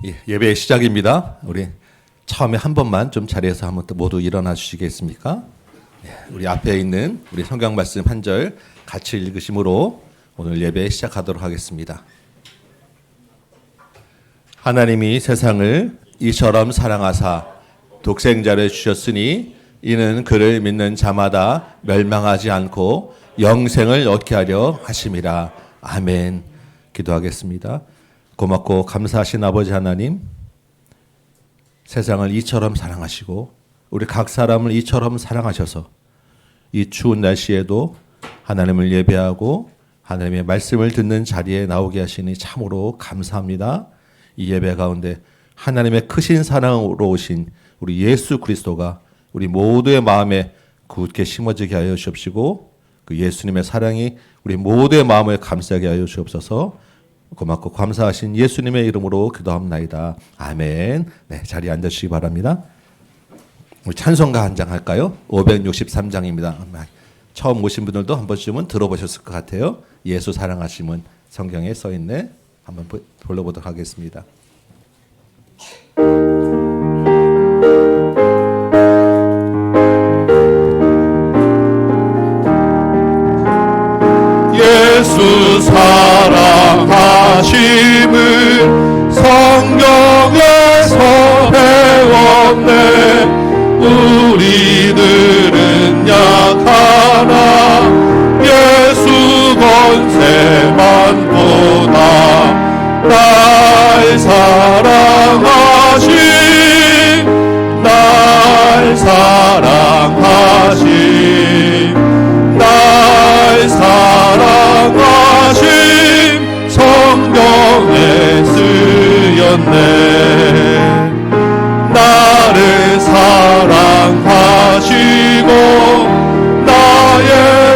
예배 시작입니다. 우리 처음에 한 번만 좀 자리에서 한번 또 모두 일어나 주시겠습니까? 우리 앞에 있는 우리 성경 말씀 한 절 같이 읽으심으로 오늘 예배 시작하도록 하겠습니다. 하나님이 세상을 이처럼 사랑하사 독생자를 주셨으니 이는 그를 믿는 자마다 멸망하지 않고 영생을 얻게 하려 하심이라. 아멘. 기도하겠습니다. 고맙고 감사하신 아버지 하나님, 세상을 이처럼 사랑하시고 우리 각 사람을 이처럼 사랑하셔서 이 추운 날씨에도 하나님을 예배하고 하나님의 말씀을 듣는 자리에 나오게 하시니 참으로 감사합니다. 이 예배 가운데 하나님의 크신 사랑으로 오신 우리 예수 그리스도가 우리 모두의 마음에 굳게 심어지게 하여 주옵시고 그 예수님의 사랑이 우리 모두의 마음을 감싸게 하여 주옵소서. 고맙고 감사하신 예수님의 이름으로 기도합나이다. 아멘. 네, 자리에 앉으시기 바랍니다. 우리 찬송가 한 장 할까요? 563장입니다. 처음 오신 분들도 한 번쯤은 들어보셨을 것 같아요. 예수 사랑하심은 성경에 써있네. 한번 불러보도록 하겠습니다. 예수 사랑하심을 성경에서 배웠네. 우리들은 약하나 예수 권세만 보다 날 사랑하신 날 사랑하신 날 사랑하심 성경에 쓰였네. 나를 사랑하시고 나의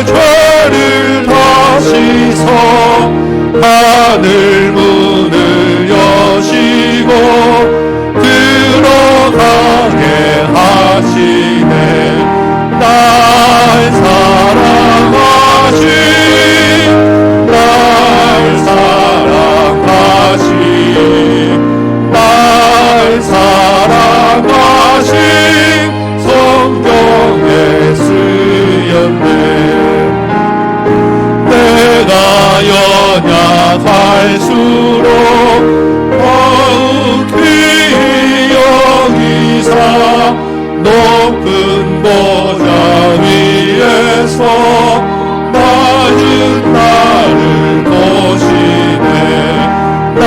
죄를 다 씻어 하늘 문을 여시고 들어가게 하시네. 날 사랑하신 날 사랑하신 날 사랑하신 성경에 쓰였네. 내가 연약할수록 더욱 귀히 여기사 높은 보좌 위에서 낮은 나를 보시네. 날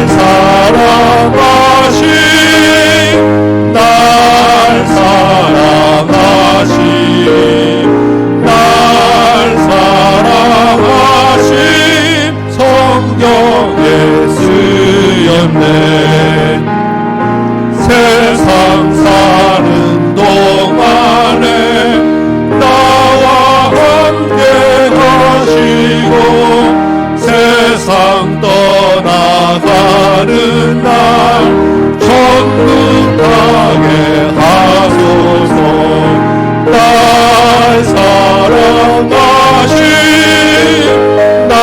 사랑하신 날 사랑하신 날 사랑하신 성경에 쓰였네. 세상 사는 동안에 나와 함께 하시고 세상 떠나가는 날 천국 가게 하소서. 날 사랑하신 날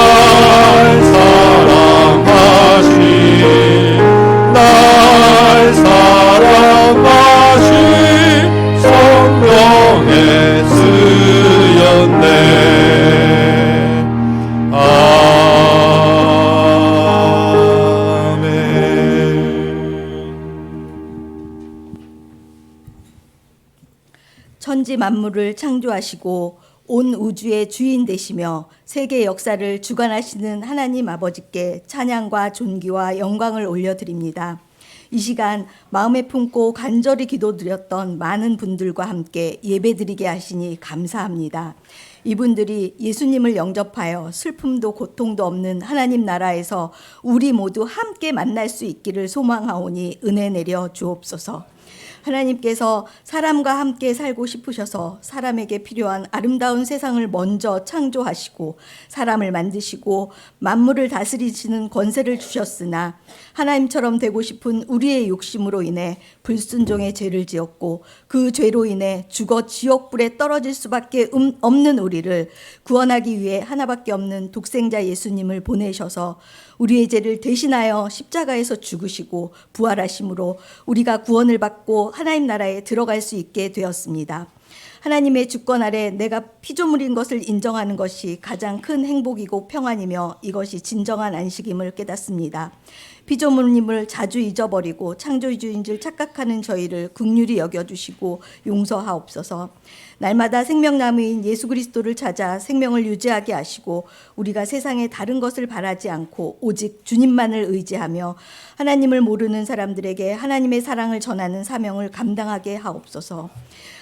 사랑하신 날 사랑하신 성경에 쓰였네. 천지 만물을 창조하시고 온 우주의 주인 되시며 세계 역사를 주관하시는 하나님 아버지께 찬양과 존귀와 영광을 올려드립니다. 이 시간 마음에 품고 간절히 기도드렸던 많은 분들과 함께 예배드리게 하시니 감사합니다. 이분들이 예수님을 영접하여 슬픔도 고통도 없는 하나님 나라에서 우리 모두 함께 만날 수 있기를 소망하오니 은혜 내려 주옵소서. 하나님께서 사람과 함께 살고 싶으셔서 사람에게 필요한 아름다운 세상을 먼저 창조하시고 사람을 만드시고 만물을 다스리시는 권세를 주셨으나 하나님처럼 되고 싶은 우리의 욕심으로 인해 불순종의 죄를 지었고 그 죄로 인해 죽어 지옥불에 떨어질 수밖에 없는 우리를 구원하기 위해 하나밖에 없는 독생자 예수님을 보내셔서 우리의 죄를 대신하여 십자가에서 죽으시고 부활하심으로 우리가 구원을 받고 하나님 나라에 들어갈 수 있게 되었습니다. 하나님의 주권 아래 내가 피조물인 것을 인정하는 것이 가장 큰 행복이고 평안이며 이것이 진정한 안식임을 깨닫습니다. 피조물임을 자주 잊어버리고 창조주인 줄 착각하는 저희를 긍휼히 여겨주시고 용서하옵소서. 날마다 생명나무인 예수 그리스도를 찾아 생명을 유지하게 하시고 우리가 세상에 다른 것을 바라지 않고 오직 주님만을 의지하며 하나님을 모르는 사람들에게 하나님의 사랑을 전하는 사명을 감당하게 하옵소서.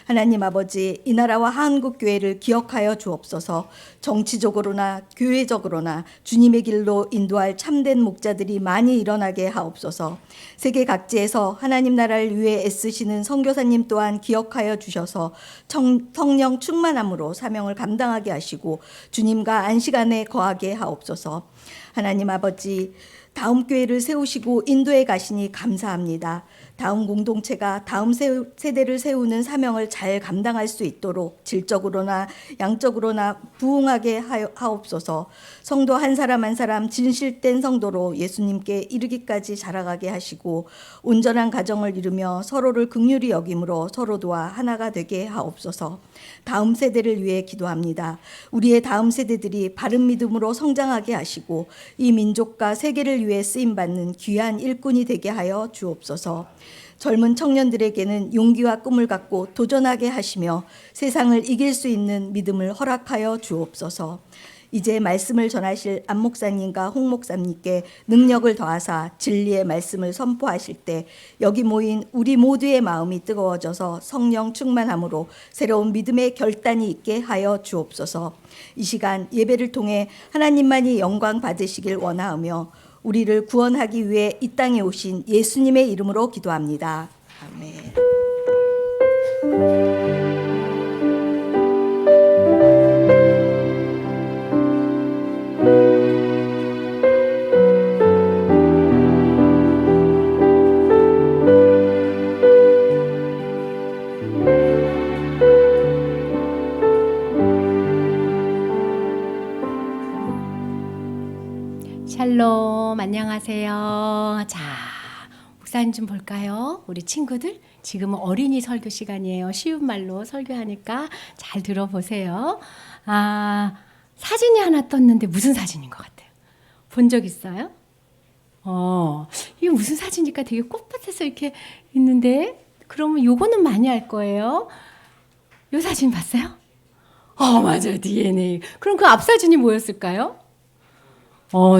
하나님 아버지, 이 나라와 한국교회를 기억하여 주옵소서. 정치적으로나 교회적으로나 주님의 길로 인도할 참된 목자들이 많이 일어나게 하옵소서. 세계 각지에서 하나님 나라를 위해 애쓰시는 선교사님 또한 기억하여 주셔서 성령 충만함으로 사명을 감당하게 하시고 주님과 안식 안에 거하게 하옵소서. 하나님 아버지, 다음 교회를 세우시고 인도에 가시니 감사합니다. 다음 공동체가 다음 세대를 세우는 사명을 잘 감당할 수 있도록 질적으로나 양적으로나 부흥하게 하옵소서. 성도 한 사람 한 사람 진실된 성도로 예수님께 이르기까지 자라가게 하시고 온전한 가정을 이루며 서로를 긍휼히 여김으로 서로 도와 하나가 되게 하옵소서. 다음 세대를 위해 기도합니다. 우리의 다음 세대들이 바른 믿음으로 성장하게 하시고 이 민족과 세계를 위해 쓰임받는 귀한 일꾼이 되게 하여 주옵소서. 젊은 청년들에게는 용기와 꿈을 갖고 도전하게 하시며 세상을 이길 수 있는 믿음을 허락하여 주옵소서. 이제 말씀을 전하실 안 목사님과 홍 목사님께 능력을 더하사 진리의 말씀을 선포하실 때 여기 모인 우리 모두의 마음이 뜨거워져서 성령 충만함으로 새로운 믿음의 결단이 있게 하여 주옵소서. 이 시간 예배를 통해 하나님만이 영광 받으시길 원하며 우리를 구원하기 위해 이 땅에 오신 예수님의 이름으로 기도합니다. 아멘. 샬롬, 안녕하세요. 자, 목사님 좀 볼까요? 우리 친구들, 지금은 어린이 설교 시간이에요. 쉬운 말로 설교하니까 잘 들어보세요. 사진이 하나 떴는데 무슨 사진인 것 같아요? 본 적 있어요? 이게 무슨 사진일까? 되게 꽃밭에서 이렇게 있는데, 그러면 요거는 많이 알 거예요. 요 사진 봤어요? 맞아요. DNA. 그럼 그 앞 사진이 뭐였을까요?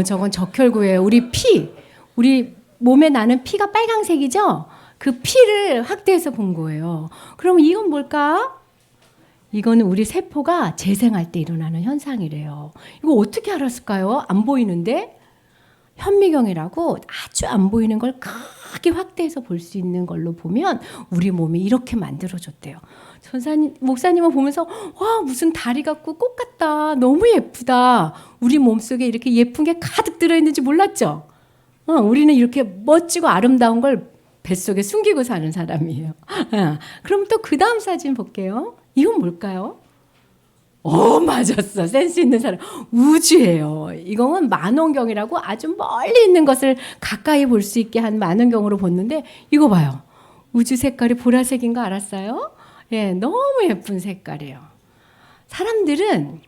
저건 적혈구예요. 우리 몸에 나는 피가 빨강색이죠? 그 피를 확대해서 본 거예요. 그럼 이건 뭘까? 이거는 우리 세포가 재생할 때 일어나는 현상이래요. 이거 어떻게 알았을까요? 안 보이는데? 현미경이라고 아주 안 보이는 걸 크게 확대해서 볼 수 있는 걸로 보면 우리 몸이 이렇게 만들어졌대요. 목사님은 보면서 와, 무슨 다리 같고 꽃 같다. 너무 예쁘다. 우리 몸속에 이렇게 예쁜 게 가득 들어있는지 몰랐죠? 우리는 이렇게 멋지고 아름다운 걸 뱃속에 숨기고 사는 사람이에요. 그럼 또 그 다음 사진 볼게요. 이건 뭘까요? 맞았어. 센스 있는 사람. 우주예요. 이건 만원경이라고 아주 멀리 있는 것을 가까이 볼 수 있게 한 만원경으로 봤는데 이거 봐요. 우주 색깔이 보라색인 거 알았어요? 예, 너무 예쁜 색깔이에요. 사람들은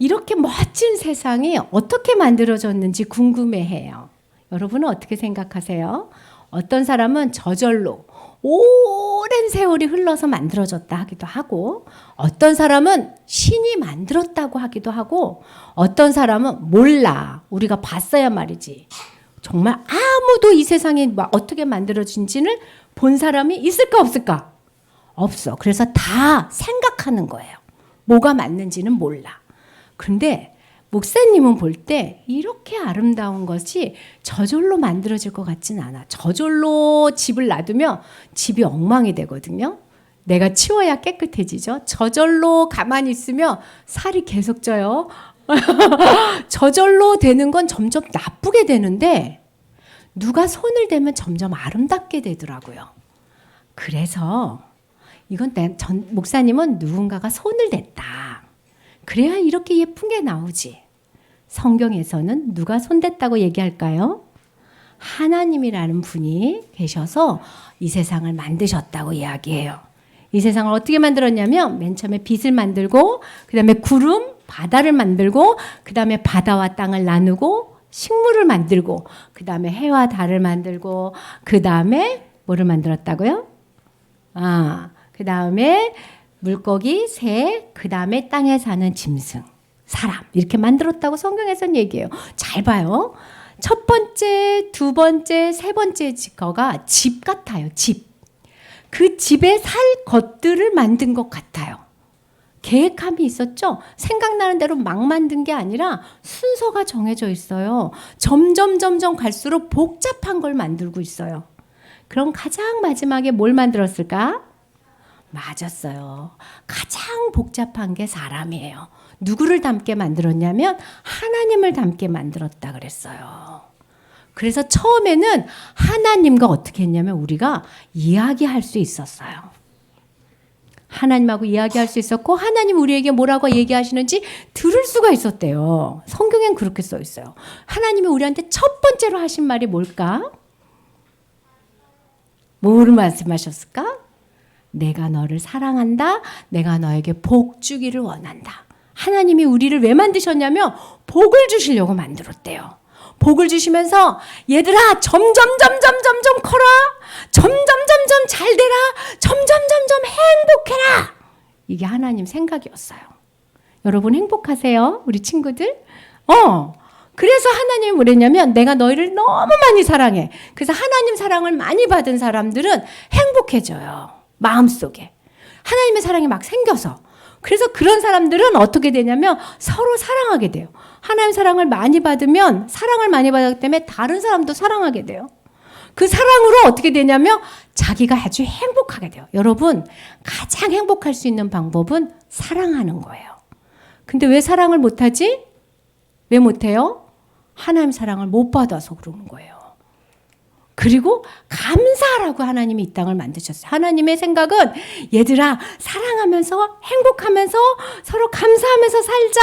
이렇게 멋진 세상이 어떻게 만들어졌는지 궁금해해요. 여러분은 어떻게 생각하세요? 어떤 사람은 저절로 오랜 세월이 흘러서 만들어졌다 하기도 하고, 어떤 사람은 신이 만들었다고 하기도 하고, 어떤 사람은 몰라. 우리가 봤어야 말이지. 정말 아무도 이 세상이 어떻게 만들어진지는 본 사람이 있을까 없을까? 없어. 그래서 다 생각하는 거예요. 뭐가 맞는지는 몰라. 그런데 목사님은 볼 때 이렇게 아름다운 것이 저절로 만들어질 것 같진 않아. 저절로 집을 놔두면 집이 엉망이 되거든요. 내가 치워야 깨끗해지죠. 저절로 가만히 있으면 살이 계속 쪄요. 저절로 되는 건 점점 나쁘게 되는데 누가 손을 대면 점점 아름답게 되더라고요. 그래서 이건 목사님은 누군가가 손을 댔다. 그래야 이렇게 예쁜 게 나오지. 성경에서는 누가 손댔다고 얘기할까요? 하나님이라는 분이 계셔서 이 세상을 만드셨다고 이야기해요. 이 세상을 어떻게 만들었냐면 맨 처음에 빛을 만들고 그 다음에 구름, 바다를 만들고 그 다음에 바다와 땅을 나누고 식물을 만들고 그 다음에 해와 달을 만들고 그 다음에 뭐를 만들었다고요? 그 다음에 물고기, 새, 그 다음에 땅에 사는 짐승, 사람 이렇게 만들었다고 성경에서는 얘기해요. 잘 봐요. 첫 번째, 두 번째, 세 번째 거가 집 같아요. 집. 그 집에 살 것들을 만든 것 같아요. 계획함이 있었죠. 생각나는 대로 막 만든 게 아니라 순서가 정해져 있어요. 점점 갈수록 복잡한 걸 만들고 있어요. 그럼 가장 마지막에 뭘 만들었을까? 맞았어요. 가장 복잡한 게 사람이에요. 누구를 닮게 만들었냐면 하나님을 닮게 만들었다 그랬어요. 그래서 처음에는 하나님과 어떻게 했냐면 우리가 이야기할 수 있었어요. 하나님하고 이야기할 수 있었고 하나님 우리에게 뭐라고 얘기하시는지 들을 수가 있었대요. 성경엔 그렇게 써 있어요. 하나님이 우리한테 첫 번째로 하신 말이 뭘까? 뭐를 말씀하셨을까? 내가 너를 사랑한다. 내가 너에게 복 주기를 원한다. 하나님이 우리를 왜 만드셨냐면 복을 주시려고 만들었대요. 복을 주시면서 얘들아 점점 커라. 점점 잘 되라. 점점 행복해라. 이게 하나님 생각이었어요. 여러분 행복하세요? 우리 친구들? 그래서 하나님이 뭐랬냐면 내가 너희를 너무 많이 사랑해. 그래서 하나님 사랑을 많이 받은 사람들은 행복해져요. 마음속에. 하나님의 사랑이 막 생겨서. 그래서 그런 사람들은 어떻게 되냐면 서로 사랑하게 돼요. 하나님 사랑을 많이 받으면 사랑을 많이 받았기 때문에 다른 사람도 사랑하게 돼요. 그 사랑으로 어떻게 되냐면 자기가 아주 행복하게 돼요. 여러분 가장 행복할 수 있는 방법은 사랑하는 거예요. 근데 왜 사랑을 못하지? 왜 못해요? 하나님 사랑을 못 받아서 그러는 거예요. 그리고 감사하라고 하나님이 이 땅을 만드셨어요. 하나님의 생각은 얘들아 사랑하면서 행복하면서 서로 감사하면서 살자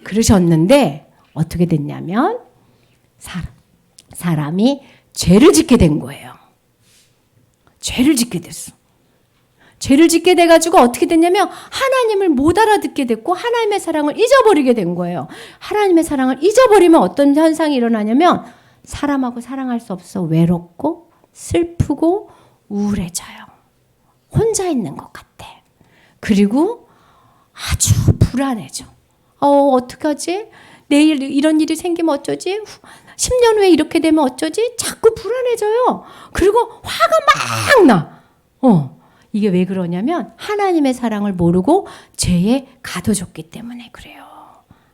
그러셨는데 어떻게 됐냐면 사람이 죄를 짓게 된 거예요. 죄를 짓게 됐어. 죄를 짓게 돼가지고 어떻게 됐냐면 하나님을 못 알아듣게 됐고 하나님의 사랑을 잊어버리게 된 거예요. 하나님의 사랑을 잊어버리면 어떤 현상이 일어나냐면 사람하고 사랑할 수 없어 외롭고 슬프고 우울해져요. 혼자 있는 것 같아. 그리고 아주 불안해져. 어떡하지? 내일 이런 일이 생기면 어쩌지? 10년 후에 이렇게 되면 어쩌지? 자꾸 불안해져요. 그리고 화가 막 나. 이게 왜 그러냐면 하나님의 사랑을 모르고 죄에 가둬졌기 때문에 그래요.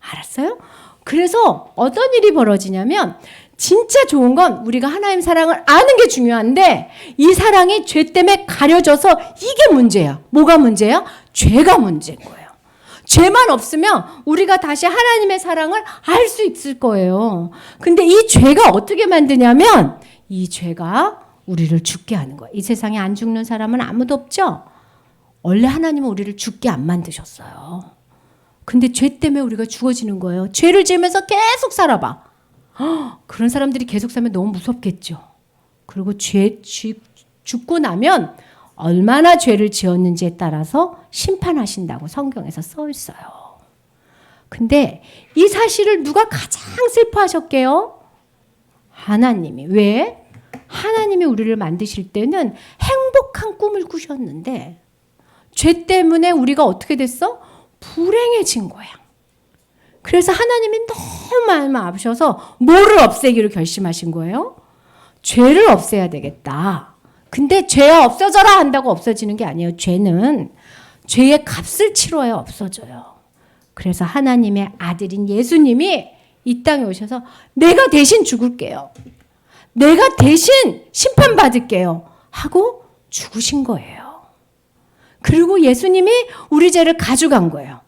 알았어요? 그래서 어떤 일이 벌어지냐면 진짜 좋은 건 우리가 하나님 사랑을 아는 게 중요한데 이 사랑이 죄 때문에 가려져서 이게 문제야. 뭐가 문제야? 죄가 문제인 거예요. 죄만 없으면 우리가 다시 하나님의 사랑을 알 수 있을 거예요. 근데 이 죄가 어떻게 만드냐면 이 죄가 우리를 죽게 하는 거예요. 이 세상에 안 죽는 사람은 아무도 없죠? 원래 하나님은 우리를 죽게 안 만드셨어요. 근데 죄 때문에 우리가 죽어지는 거예요. 죄를 지으면서 계속 살아봐. 그런 사람들이 계속 살면 너무 무섭겠죠. 그리고 죽고 나면 얼마나 죄를 지었는지에 따라서 심판하신다고 성경에서 써 있어요. 근데 이 사실을 누가 가장 슬퍼하셨게요? 하나님이. 왜? 하나님이 우리를 만드실 때는 행복한 꿈을 꾸셨는데 죄 때문에 우리가 어떻게 됐어? 불행해진 거야. 그래서 하나님이 너무 마음을 아프셔서 뭐를 없애기로 결심하신 거예요? 죄를 없애야 되겠다. 근데 죄야 없어져라 한다고 없어지는 게 아니에요. 죄는 죄의 값을 치러야 없어져요. 그래서 하나님의 아들인 예수님이 이 땅에 오셔서 내가 대신 죽을게요. 내가 대신 심판받을게요. 하고 죽으신 거예요. 그리고 예수님이 우리 죄를 가져간 거예요.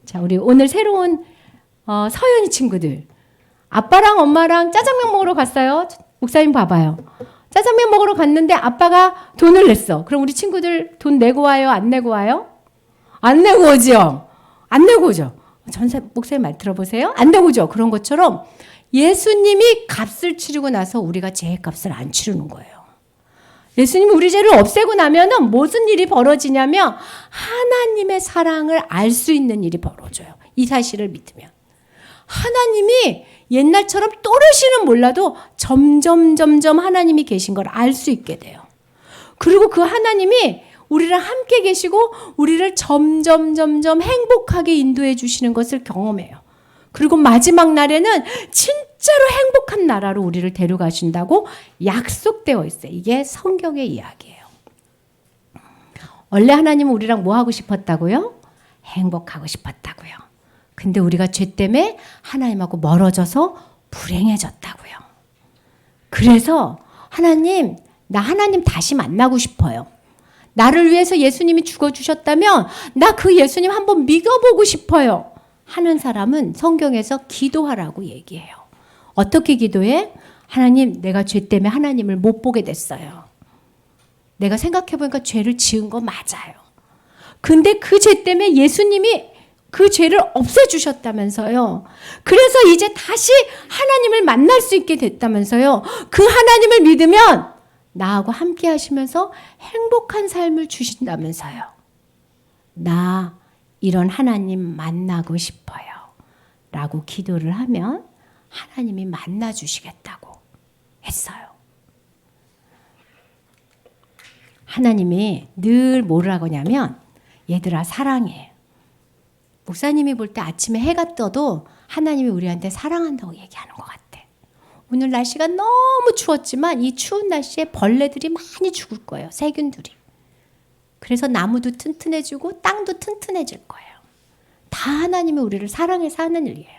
자, 우리 오늘 새로운 서연이 친구들. 아빠랑 엄마랑 짜장면 먹으러 갔어요. 목사님 봐봐요. 짜장면 먹으러 갔는데 아빠가 돈을 냈어. 그럼 우리 친구들 돈 내고 와요? 안 내고 와요? 안 내고 오죠? 안 내고 오죠? 목사님 말 들어보세요. 안 내고 오죠? 그런 것처럼 예수님이 값을 치르고 나서 우리가 죄의 값을 안 치르는 거예요. 예수님이 우리 죄를 없애고 나면은 무슨 일이 벌어지냐면 하나님의 사랑을 알 수 있는 일이 벌어져요. 이 사실을 믿으면. 하나님이 옛날처럼 또렷이는 몰라도 점점 하나님이 계신 걸 알 수 있게 돼요. 그리고 그 하나님이 우리랑 함께 계시고 우리를 점점 행복하게 인도해 주시는 것을 경험해요. 그리고 마지막 날에는 진짜로 행복한 나라로 우리를 데려가신다고 약속되어 있어요. 이게 성경의 이야기예요. 원래 하나님은 우리랑 뭐 하고 싶었다고요? 행복하고 싶었다고요. 근데 우리가 죄 때문에 하나님하고 멀어져서 불행해졌다고요. 그래서 하나님, 나 하나님 다시 만나고 싶어요. 나를 위해서 예수님이 죽어주셨다면 나 그 예수님 한번 믿어보고 싶어요. 하는 사람은 성경에서 기도하라고 얘기해요. 어떻게 기도해? 하나님, 내가 죄 때문에 하나님을 못 보게 됐어요. 내가 생각해보니까 죄를 지은 거 맞아요. 근데 그 죄 때문에 예수님이 그 죄를 없애주셨다면서요. 그래서 이제 다시 하나님을 만날 수 있게 됐다면서요. 그 하나님을 믿으면 나하고 함께 하시면서 행복한 삶을 주신다면서요. 나 이런 하나님 만나고 싶어요. 라고 기도를 하면 하나님이 만나주시겠다고 했어요. 하나님이 늘 뭐라고 하냐면 얘들아 사랑해. 목사님이 볼 때 아침에 해가 떠도 하나님이 우리한테 사랑한다고 얘기하는 것 같아. 오늘 날씨가 너무 추웠지만 이 추운 날씨에 벌레들이 많이 죽을 거예요. 세균들이. 그래서 나무도 튼튼해지고 땅도 튼튼해질 거예요. 다 하나님이 우리를 사랑해서 하는 일이에요.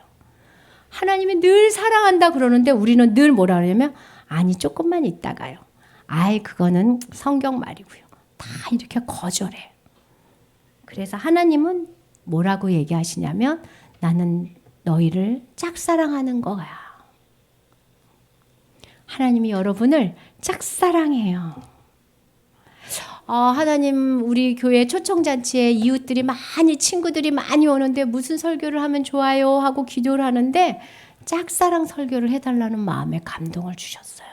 하나님이 늘 사랑한다 그러는데 우리는 늘 뭐라 그러냐면 아니 조금만 있다가요. 아이 그거는 성경 말이고요. 다 이렇게 거절해. 그래서 하나님은 뭐라고 얘기하시냐면 나는 너희를 짝사랑하는 거야. 하나님이 여러분을 짝사랑해요. 하나님 우리 교회 초청잔치에 이웃들이 많이 친구들이 많이 오는데 무슨 설교를 하면 좋아요 하고 기도를 하는데 짝사랑 설교를 해달라는 마음에 감동을 주셨어요.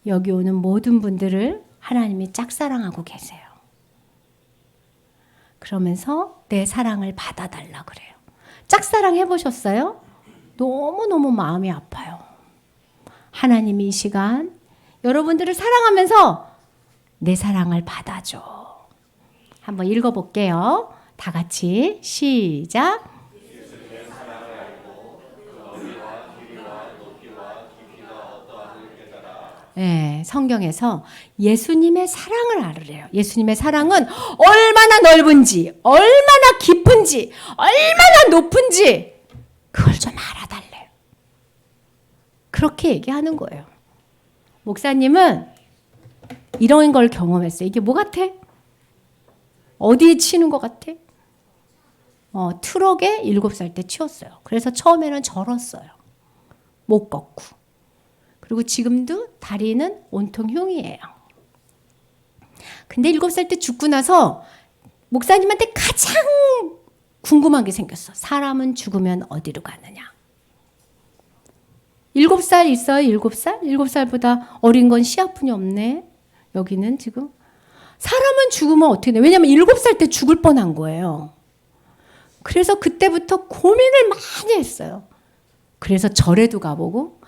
여기 오는 모든 분들을 하나님이 짝사랑하고 계세요. 그러면서 내 사랑을 받아달라 그래요. 짝사랑 해보셨어요? 너무너무 마음이 아파요. 하나님이 이 시간 여러분들을 사랑하면서 내 사랑을 받아줘. 한번 읽어볼게요. 다 같이 시작. 네, 성경에서 예수님의 사랑을 알으래요. 예수님의 사랑은 얼마나 넓은지, 얼마나 깊은지, 얼마나 높은지 그걸 좀 알아달래요. 그렇게 얘기하는 거예요. 목사님은 이런 걸 경험했어요. 이게 뭐 같아? 어디에 치는 것 같아? 트럭에 7살 때 치웠어요. 그래서 처음에는 절었어요. 못 걷고. 그리고 지금도 다리는 온통 흉이에요. 근데 7살 때 죽고 나서 목사님한테 가장 궁금한 게 생겼어. 사람은 죽으면 어디로 가느냐. 7살 있어요? 7살? 7살보다 어린 건 씨앗뿐이 없네. 여기는 지금. 사람은 죽으면 어떻게 돼? 왜냐면 7살 때 죽을 뻔한 거예요. 그래서 그때부터 고민을 많이 했어요. 그래서 절에도 가보고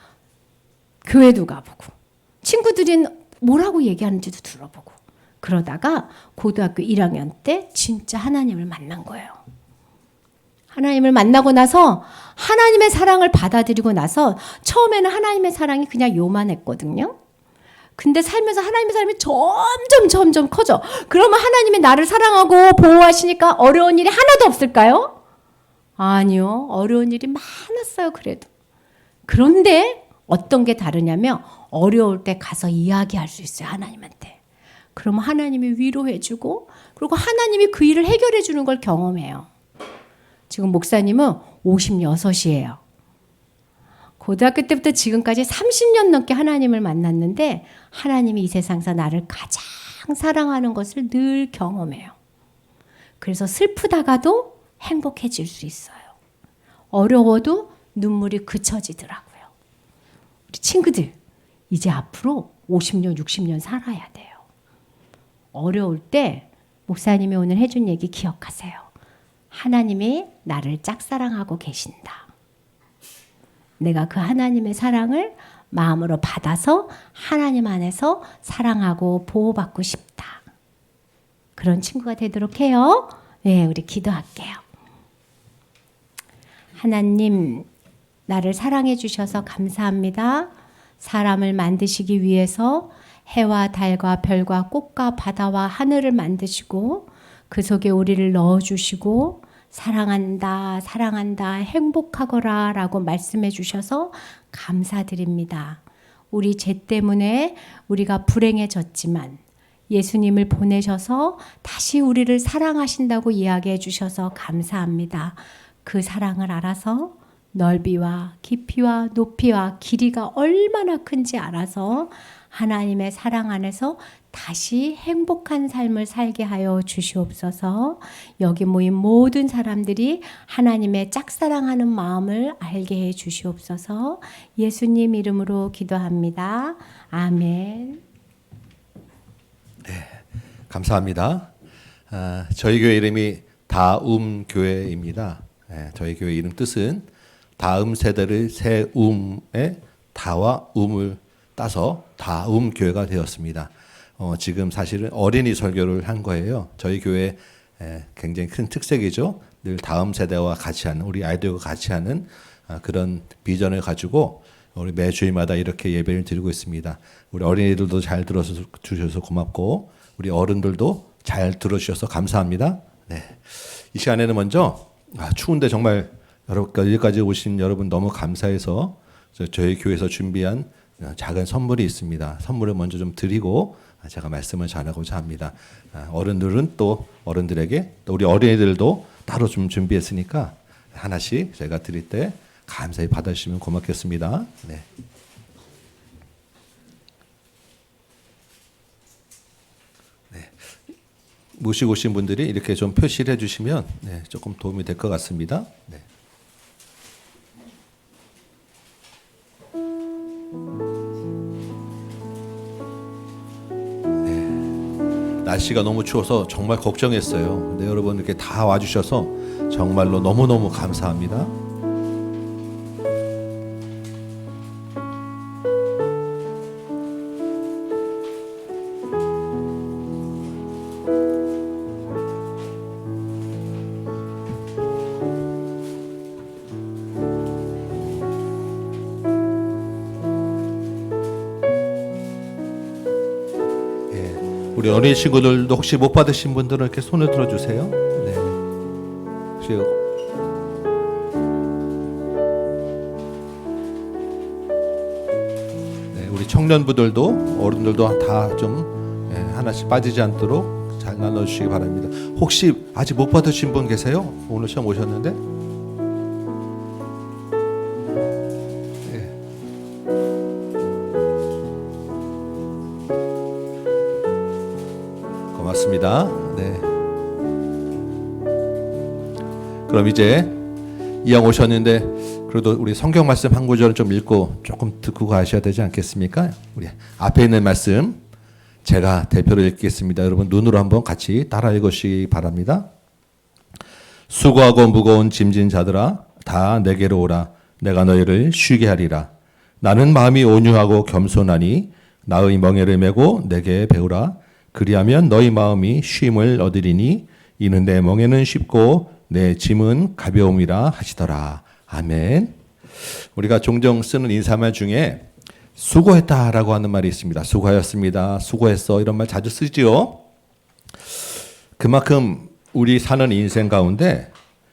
교회도 가보고 친구들이 뭐라고 얘기하는지도 들어보고 그러다가 고등학교 1학년 때 진짜 하나님을 만난 거예요. 하나님을 만나고 나서 하나님의 사랑을 받아들이고 나서 처음에는 하나님의 사랑이 그냥 요만했거든요. 근데 살면서 하나님의 사랑이 점점 커져. 그러면 하나님이 나를 사랑하고 보호하시니까 어려운 일이 하나도 없을까요? 아니요. 어려운 일이 많았어요. 그래도. 그런데 어떤 게 다르냐면 어려울 때 가서 이야기할 수 있어요. 하나님한테. 그러면 하나님이 위로해주고 그리고 하나님이 그 일을 해결해주는 걸 경험해요. 지금 목사님은 56이에요. 고등학교 때부터 지금까지 30년 넘게 하나님을 만났는데 하나님이 이 세상에서 나를 가장 사랑하는 것을 늘 경험해요. 그래서 슬프다가도 행복해질 수 있어요. 어려워도 눈물이 그쳐지더라고요. 우리 친구들, 이제 앞으로 50년, 60년 살아야 돼요. 어려울 때 목사님이 오늘 해준 얘기 기억하세요. 하나님이 나를 짝사랑하고 계신다. 내가 그 하나님의 사랑을 마음으로 받아서 하나님 안에서 사랑하고 보호받고 싶다. 그런 친구가 되도록 해요. 네, 우리 기도할게요. 하나님, 나를 사랑해 주셔서 감사합니다. 사람을 만드시기 위해서 해와 달과 별과 꽃과 바다와 하늘을 만드시고 그 속에 우리를 넣어주시고 사랑한다, 사랑한다, 행복하거라 라고 말씀해 주셔서 감사드립니다. 우리 죄 때문에 우리가 불행해졌지만 예수님을 보내셔서 다시 우리를 사랑하신다고 이야기해 주셔서 감사합니다. 그 사랑을 알아서 넓이와 깊이와 높이와 길이가 얼마나 큰지 알아서 하나님의 사랑 안에서 다시 행복한 삶을 살게 하여 주시옵소서. 여기 모인 모든 사람들이 하나님의 짝사랑하는 마음을 알게 해 주시옵소서. 예수님 이름으로 기도합니다. 아멘. 감사합니다. 저희 교회 이름이 다음교회입니다. 저희 교회 이름 뜻은 다음 세대를 세움의 다와 음을 따서 다음교회가 되었습니다. 지금 사실은 어린이 설교를 한 거예요. 저희 교회 굉장히 큰 특색이죠. 늘 다음 세대와 같이 하는, 우리 아이들과 같이 하는 그런 비전을 가지고 우리 매 주일마다 이렇게 예배를 드리고 있습니다. 우리 어린이들도 잘 들어주셔서 고맙고 우리 어른들도 잘 들어주셔서 감사합니다. 네. 이 시간에는 먼저 추운데 정말 여기까지 오신 여러분 너무 감사해서 저희 교회에서 준비한 작은 선물이 있습니다. 선물을 먼저 좀 드리고 제가 말씀을 전하고자 합니다. 어른들은 또 어른들에게 또 우리 어린이들도 따로 좀 준비했으니까 하나씩 제가 드릴 때 감사히 받아주시면 고맙겠습니다. 네. 모시고 오신 분들이 이렇게 좀 표시를 해주시면 조금 도움이 될 것 같습니다. 네. 날씨가 너무 추워서 정말 걱정했어요. 근데 여러분 이렇게 다 와주셔서 정말로 너무너무 감사합니다. 우리 어린이 친구들도 혹시 못 받으신 분들은 이렇게 손을 들어주세요. 네. 혹시 우리 청년부들도 어른들도 다 좀 하나씩 빠지지 않도록 잘 나눠주시기 바랍니다. 혹시 아직 못 받으신 분 계세요? 오늘 처음 오셨는데? 고맙습니다. 네. 그럼 이제 이왕 오셨는데 그래도 우리 성경 말씀 한 구절은 좀 읽고 조금 듣고 가셔야 되지 않겠습니까? 우리 앞에 있는 말씀 제가 대표로 읽겠습니다. 여러분 눈으로 한번 같이 따라 읽으시기 바랍니다. 수고하고 무거운 짐진 자들아 다 내게로 오라. 내가 너희를 쉬게 하리라. 나는 마음이 온유하고 겸손하니 나의 멍에를 메고 내게 배우라. 그리하면 너희 마음이 쉼을 얻으리니 이는 내 멍에는 쉽고 내 짐은 가벼움이라 하시더라. 아멘. 우리가 종종 쓰는 인사말 중에 수고했다라고 하는 말이 있습니다. 수고하였습니다. 수고했어. 이런 말 자주 쓰지요. 그만큼 우리 사는 인생 가운데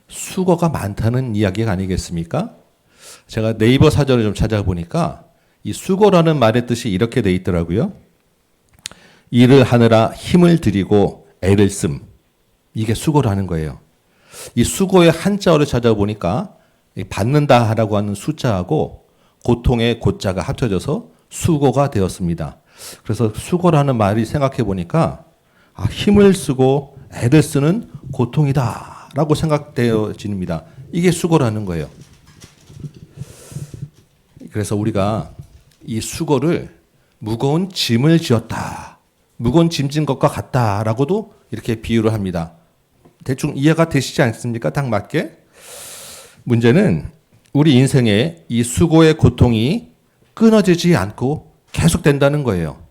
수고가 많다는 이야기가 아니겠습니까? 제가 네이버 사전을 좀 찾아보니까 이 수고라는 말의 뜻이 이렇게 돼 있더라고요. 일을 하느라 힘을 들이고 애를 씀. 이게 수고라는 거예요. 이 수고의 한자어를 찾아보니까 받는다라고 하는 숫자하고 고통의 고자가 합쳐져서 수고가 되었습니다. 그래서 수고라는 말이 생각해 보니까 힘을 쓰고 애를 쓰는 고통이다라고 생각되어집니다. 이게 수고라는 거예요. 그래서 우리가 이 수고를 무거운 짐을 지었다. 무거운 짐 진 것과 같다라고도 이렇게 비유를 합니다. 대충 이해가 되시지 않습니까? 딱 맞게. 문제는 우리 인생에 이 수고의 고통이 끊어지지 않고 계속된다는 거예요.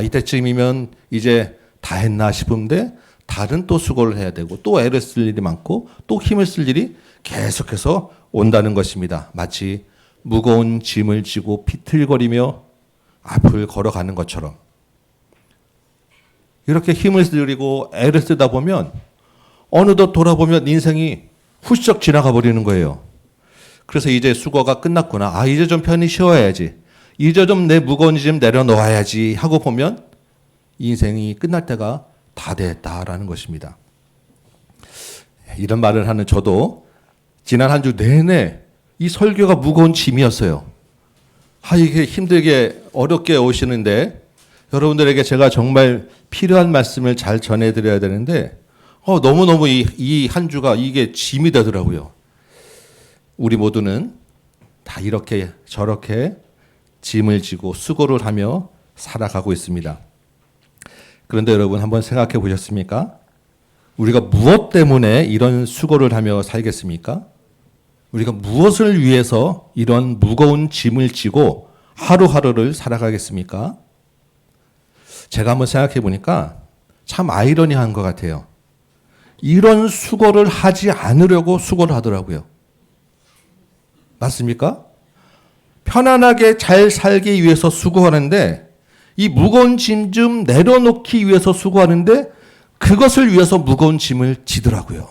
이때쯤이면 이제 다 했나 싶은데 다른 또 수고를 해야 되고 또 애를 쓸 일이 많고 또 힘을 쓸 일이 계속해서 온다는 것입니다. 마치 무거운 짐을 지고 비틀거리며 앞을 걸어가는 것처럼. 이렇게 힘을 들이고 애를 쓰다 보면 어느덧 돌아보면 인생이 훌쩍 지나가 버리는 거예요. 그래서 이제 수고가 끝났구나. 이제 좀 편히 쉬어야지. 이제 좀 내 무거운 짐 내려놓아야지 하고 보면 인생이 끝날 때가 다 됐다라는 것입니다. 이런 말을 하는 저도 지난 한 주 내내 이 설교가 무거운 짐이었어요. 이게 힘들게 어렵게 오시는데 여러분들에게 제가 정말 필요한 말씀을 잘 전해드려야 되는데 너무너무 이 한 주가 이게 짐이 되더라고요. 우리 모두는 다 이렇게 저렇게 짐을 지고 수고를 하며 살아가고 있습니다. 그런데 여러분 한번 생각해 보셨습니까? 우리가 무엇 때문에 이런 수고를 하며 살겠습니까? 우리가 무엇을 위해서 이런 무거운 짐을 지고 하루하루를 살아가겠습니까? 제가 한번 생각해 보니까 참 아이러니한 것 같아요. 이런 수고를 하지 않으려고 수고를 하더라고요. 맞습니까? 편안하게 잘 살기 위해서 수고하는데 이 무거운 짐 좀 내려놓기 위해서 수고하는데 그것을 위해서 무거운 짐을 지더라고요.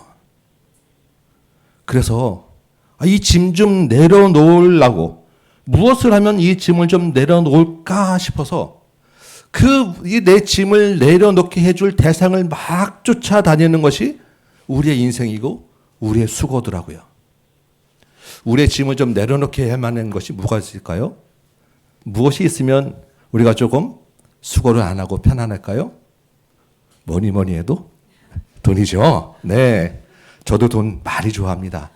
그래서 이 짐 좀 내려놓으려고 무엇을 하면 이 짐을 좀 내려놓을까 싶어서 내 짐을 내려놓게 해줄 대상을 막 쫓아다니는 것이 우리의 인생이고 우리의 수고더라고요. 우리의 짐을 좀 내려놓게 할 만한 것이 뭐가 있을까요? 무엇이 있으면 우리가 조금 수고를 안 하고 편안할까요? 뭐니 해도 돈이죠. 네. 저도 돈 많이 좋아합니다.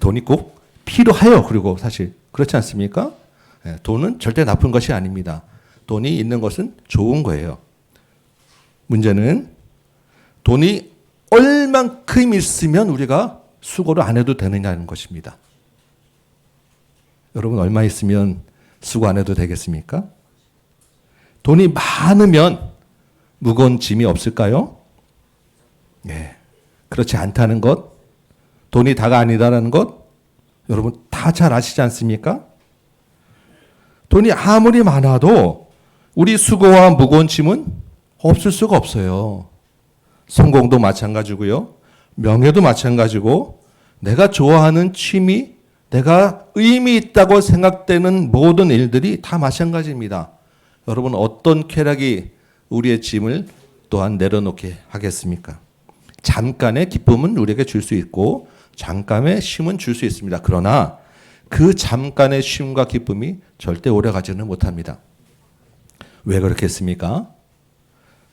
돈이 꼭 필요해요. 그리고 사실 그렇지 않습니까? 돈은 절대 나쁜 것이 아닙니다. 돈이 있는 것은 좋은 거예요. 문제는 돈이 얼만큼 있으면 우리가 수고를 안 해도 되느냐는 것입니다. 여러분 얼마 있으면 수고 안 해도 되겠습니까? 돈이 많으면 무거운 짐이 없을까요? 네. 그렇지 않다는 것, 돈이 다가 아니다라는 것, 여러분 다 잘 아시지 않습니까? 돈이 아무리 많아도 우리 수고와 무거운 짐은 없을 수가 없어요. 성공도 마찬가지고요. 명예도 마찬가지고 내가 좋아하는 취미, 내가 의미 있다고 생각되는 모든 일들이 다 마찬가지입니다. 여러분 어떤 쾌락이 우리의 짐을 또한 내려놓게 하겠습니까? 잠깐의 기쁨은 우리에게 줄 수 있고 잠깐의 쉼은 줄 수 있습니다. 그러나 그 잠깐의 쉼과 기쁨이 절대 오래가지는 못합니다. 왜 그렇겠습니까?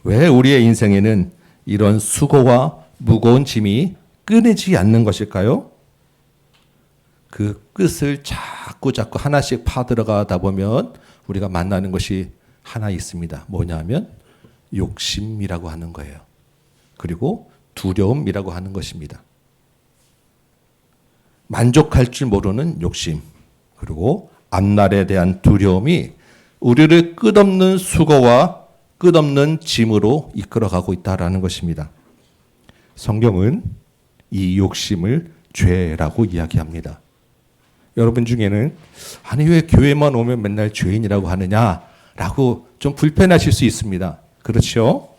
왜 우리의 인생에는 이런 수고와 무거운 짐이 끊이지 않는 것일까요? 그 끝을 자꾸 하나씩 파들어가다 보면 우리가 만나는 것이 하나 있습니다. 뭐냐면 욕심이라고 하는 거예요. 그리고 두려움이라고 하는 것입니다. 만족할 줄 모르는 욕심, 그리고 앞날에 대한 두려움이 우리를 끝없는 수고와 끝없는 짐으로 이끌어가고 있다라는 것입니다. 성경은 이 욕심을 죄라고 이야기합니다. 여러분 중에는 아니 왜 교회만 오면 맨날 죄인이라고 하느냐라고 좀 불편하실 수 있습니다. 그렇죠?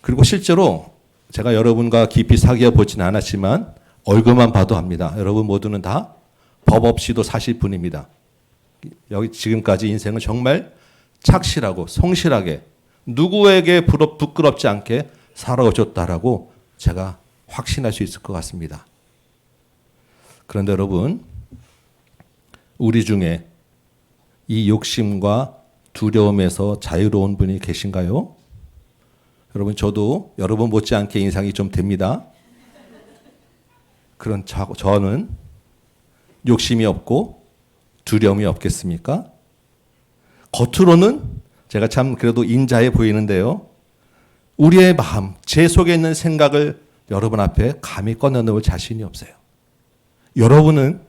그리고 실제로 제가 여러분과 깊이 사귀어 보지는 않았지만 얼굴만 봐도 압니다. 여러분 모두는 다 법 없이도 사실 분입니다. 여기 지금까지 인생을 정말 착실하고 성실하게 누구에게 부끄럽지 않게 살아오셨다라고 제가 확신할 수 있을 것 같습니다. 그런데 여러분, 우리 중에 이 욕심과 두려움에서 자유로운 분이 계신가요? 여러분, 저도 여러분 못지않게 인상이 좀 됩니다. 그런 저는 욕심이 없고 두려움이 없겠습니까? 겉으로는 제가 참 그래도 인자해 보이는데요. 우리의 마음, 제 속에 있는 생각을 여러분 앞에 감히 꺼내놓을 자신이 없어요. 여러분은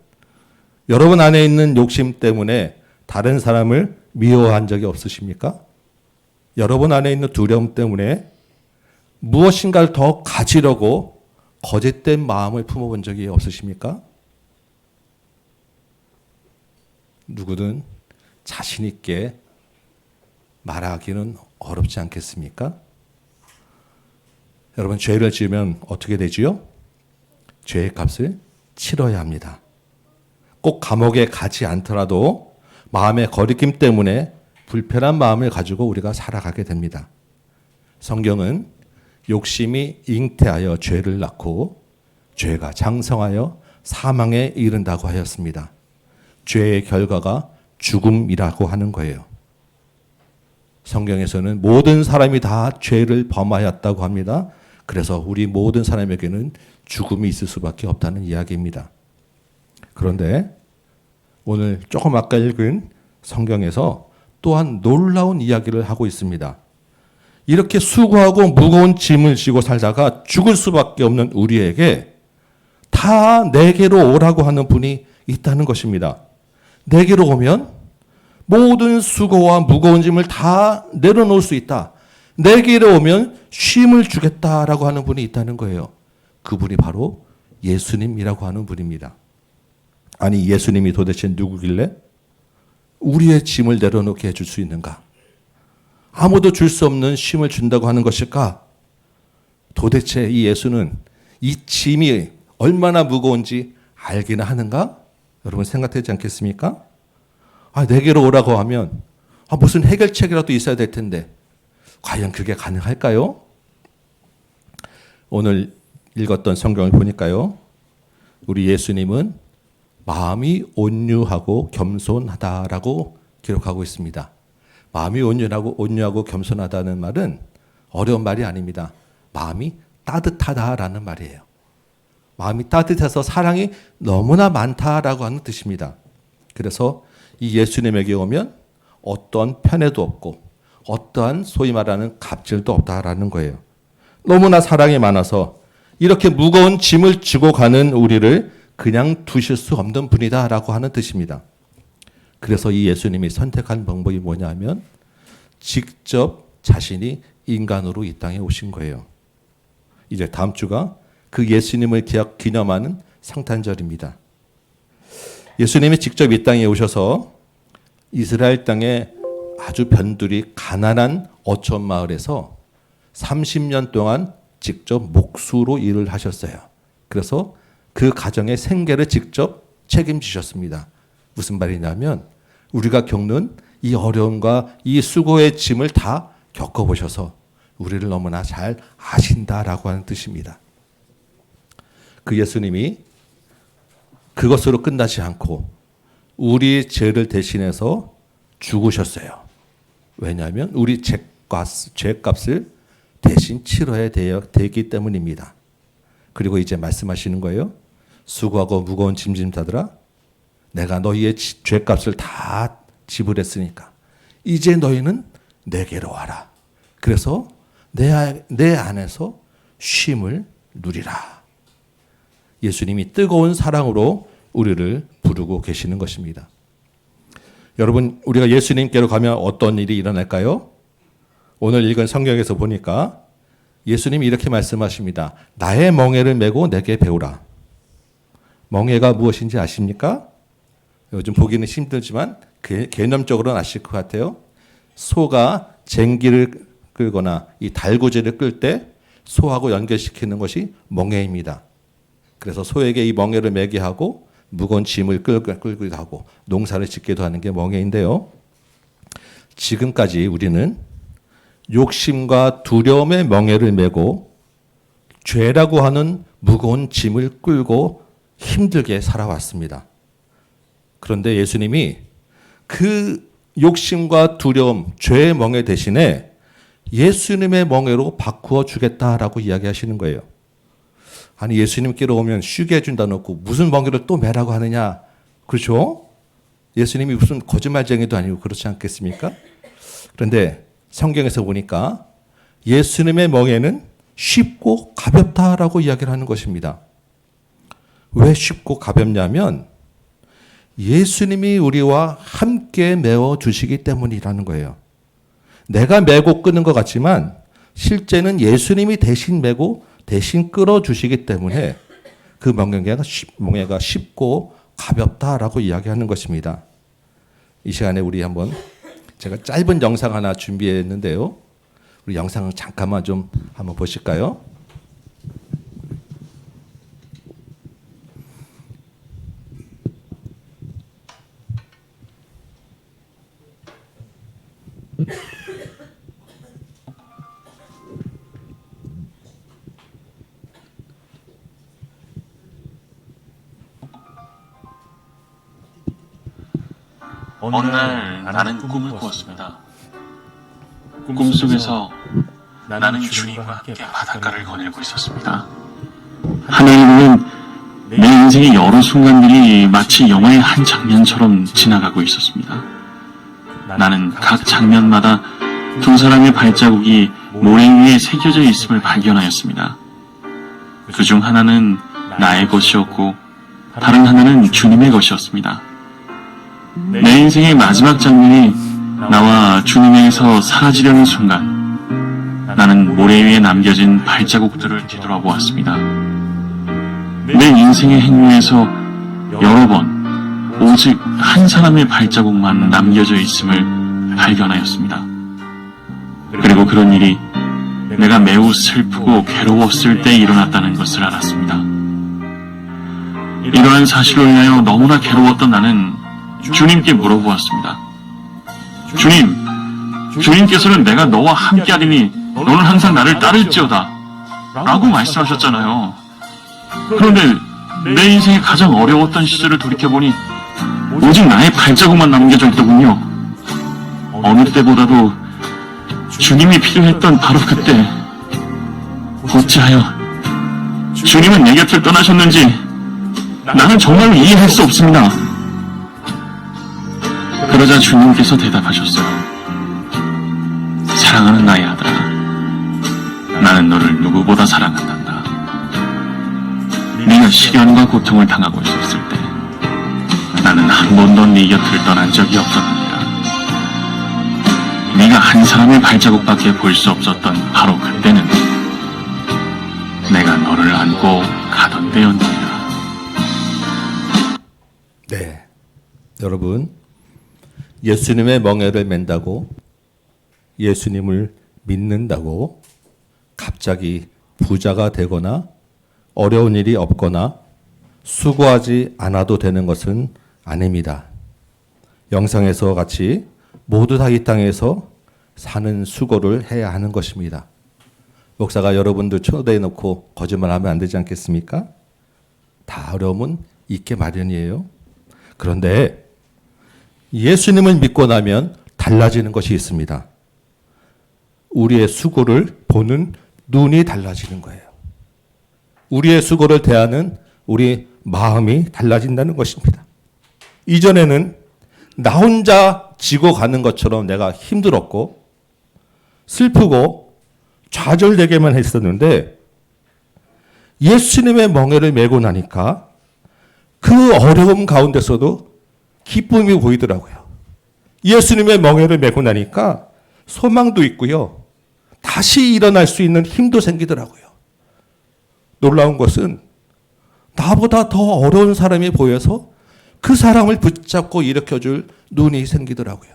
여러분 안에 있는 욕심 때문에 다른 사람을 미워한 적이 없으십니까? 여러분 안에 있는 두려움 때문에 무엇인가를 더 가지려고 거짓된 마음을 품어본 적이 없으십니까? 누구든 자신 있게 말하기는 어렵지 않겠습니까? 여러분, 죄를 지으면 어떻게 되지요? 죄의 값을 치러야 합니다. 꼭 감옥에 가지 않더라도 마음의 거리낌 때문에 불편한 마음을 가지고 우리가 살아가게 됩니다. 성경은 욕심이 잉태하여 죄를 낳고 죄가 장성하여 사망에 이른다고 하였습니다. 죄의 결과가 죽음이라고 하는 거예요. 성경에서는 모든 사람이 다 죄를 범하였다고 합니다. 그래서 우리 모든 사람에게는 죽음이 있을 수밖에 없다는 이야기입니다. 그런데 오늘 조금 아까 읽은 성경에서 또한 놀라운 이야기를 하고 있습니다. 이렇게 수고하고 무거운 짐을 지고 살다가 죽을 수밖에 없는 우리에게 다 내게로 오라고 하는 분이 있다는 것입니다. 내게로 오면 모든 수고와 무거운 짐을 다 내려놓을 수 있다. 내게로 오면 쉼을 주겠다라고 하는 분이 있다는 거예요. 그분이 바로 예수님이라고 하는 분입니다. 아니, 예수님이 도대체 누구길래 우리의 짐을 내려놓게 해줄 수 있는가? 아무도 줄 수 없는 쉼을 준다고 하는 것일까? 도대체 이 예수는 이 짐이 얼마나 무거운지 알기는 하는가? 여러분 생각되지 않겠습니까? 내게로 오라고 하면 무슨 해결책이라도 있어야 될 텐데 과연 그게 가능할까요? 오늘 읽었던 성경을 보니까요. 우리 예수님은 마음이 온유하고 겸손하다라고 기록하고 있습니다. 마음이 온유하고 겸손하다는 말은 어려운 말이 아닙니다. 마음이 따뜻하다라는 말이에요. 마음이 따뜻해서 사랑이 너무나 많다라고 하는 뜻입니다. 그래서 이 예수님에게 오면 어떠한 편애도 없고 어떠한 소위 말하는 갑질도 없다라는 거예요. 너무나 사랑이 많아서 이렇게 무거운 짐을 지고 가는 우리를 그냥 두실 수 없는 분이다라고 하는 뜻입니다. 그래서 이 예수님이 선택한 방법이 뭐냐면 직접 자신이 인간으로 이 땅에 오신 거예요. 이제 다음 주가 그 예수님을 기념하는 상탄절입니다. 예수님이 직접 이 땅에 오셔서 이스라엘 땅에 아주 변두리 가난한 어촌 마을에서 30년 동안 직접 목수로 일을 하셨어요. 그래서 그 가정의 생계를 직접 책임지셨습니다. 무슨 말이냐면 우리가 겪는 이 어려움과 이 수고의 짐을 다 겪어보셔서 우리를 너무나 잘 아신다라고 하는 뜻입니다. 그 예수님이 그것으로 끝나지 않고 우리 죄를 대신해서 죽으셨어요. 왜냐하면 우리 죄값을 대신 치러야 되기 때문입니다. 그리고 이제 말씀하시는 거예요. 수고하고 무거운 짐진 자들아, 내가 너희의 죄값을 다 지불했으니까 이제 너희는 내게로 와라. 그래서 내 안에서 쉼을 누리라. 예수님이 뜨거운 사랑으로 우리를 부르고 계시는 것입니다. 여러분, 우리가 예수님께로 가면 어떤 일이 일어날까요? 오늘 읽은 성경에서 보니까 예수님이 이렇게 말씀하십니다. 나의 멍에를 메고 내게 배우라. 멍에가 무엇인지 아십니까? 요즘 보기는 힘들지만 개념적으로는 아실 것 같아요. 소가 쟁기를 끌거나 이 달구지를 끌 때 소하고 연결시키는 것이 멍에입니다. 그래서 소에게 이 멍에를 매게 하고 무거운 짐을 끌고 가고 농사를 짓기도 하는 게 멍에인데요. 지금까지 우리는 욕심과 두려움의 멍에를 메고 죄라고 하는 무거운 짐을 끌고 힘들게 살아왔습니다. 그런데 예수님이 그 욕심과 두려움, 죄의 멍에 대신에 예수님의 멍에로 바꾸어 주겠다라고 이야기하시는 거예요. 아니, 예수님께로 오면 쉬게 해준다 놓고 무슨 멍에를 또 매라고 하느냐. 그렇죠? 예수님이 무슨 거짓말쟁이도 아니고 그렇지 않겠습니까? 그런데 성경에서 보니까 예수님의 멍에는 쉽고 가볍다라고 이야기를 하는 것입니다. 왜 쉽고 가볍냐면 예수님이 우리와 함께 메워 주시기 때문이라는 거예요. 내가 메고 끄는 것 같지만 실제는 예수님이 대신 메고 대신 끌어주시기 때문에 그 멍에가 쉽고 가볍다라고 이야기하는 것입니다. 이 시간에 우리 한번 제가 짧은 영상 하나 준비했는데요. 우리 영상을 잠깐만 좀 한번 보실까요? 어느 날 나는 꿈을 꾸었습니다. 꿈속에서 나는 주님과 함께 바닷가를 거닐고 있었습니다. 하늘을 보면 내 인생의 여러 순간들이 마치 영화의 한 장면처럼 지나가고 있었습니다. 나는 각 장면마다 두 사람의 발자국이 모래 위에 새겨져 있음을 발견하였습니다. 그중 하나는 나의 것이었고 다른 하나는 주님의 것이었습니다. 내 인생의 마지막 장면이 나와 주님에게서 사라지려는 순간 나는 모래 위에 남겨진 발자국들을 뒤돌아보았습니다. 내 인생의 행로에서 여러 번 오직 한 사람의 발자국만 남겨져 있음을 발견하였습니다. 그리고 그런 일이 내가 매우 슬프고 괴로웠을 때 일어났다는 것을 알았습니다. 이러한 사실로 인하여 너무나 괴로웠던 나는 주님께 물어보았습니다. 주님께서는 내가 너와 함께하리니 너는 항상 나를 따를지어다 라고 말씀하셨잖아요. 그런데 내 인생의 가장 어려웠던 시절을 돌이켜보니 오직 나의 발자국만 남겨져 있더군요. 어느 때보다도 주님이 필요했던 바로 그때 어찌하여 주님은 내 곁을 떠나셨는지 나는 정말로 이해할 수 없습니다. 그러자 주님께서 대답하셨어요. 사랑하는 나의 아들아, 나는 너를 누구보다 사랑한단다. 네가 시련과 고통을 당하고 있었을 때 나는 한 번도 네 곁을 떠난 적이 없었느니라. 네가 한 사람의 발자국밖에 볼 수 없었던 바로 그때는 내가 너를 안고 가던 때였느니라. 네, 여러분, 예수님의 멍에를 맨다고 예수님을 믿는다고 갑자기 부자가 되거나 어려운 일이 없거나 수고하지 않아도 되는 것은 아닙니다. 영상에서 같이 모두 다 이 땅에서 사는 수고를 해야 하는 것입니다. 목사가 여러분들 초대해 놓고 거짓말하면 안 되지 않겠습니까? 다 어려움은 있게 마련이에요. 그런데 예수님을 믿고 나면 달라지는 것이 있습니다. 우리의 수고를 보는 눈이 달라지는 거예요. 우리의 수고를 대하는 우리 마음이 달라진다는 것입니다. 이전에는 나 혼자 지고 가는 것처럼 내가 힘들었고 슬프고 좌절되게만 했었는데 예수님의 멍에를 메고 나니까 그 어려움 가운데서도 기쁨이 보이더라고요. 예수님의 멍에를 메고 나니까 소망도 있고요. 다시 일어날 수 있는 힘도 생기더라고요. 놀라운 것은 나보다 더 어려운 사람이 보여서 그 사람을 붙잡고 일으켜줄 눈이 생기더라고요.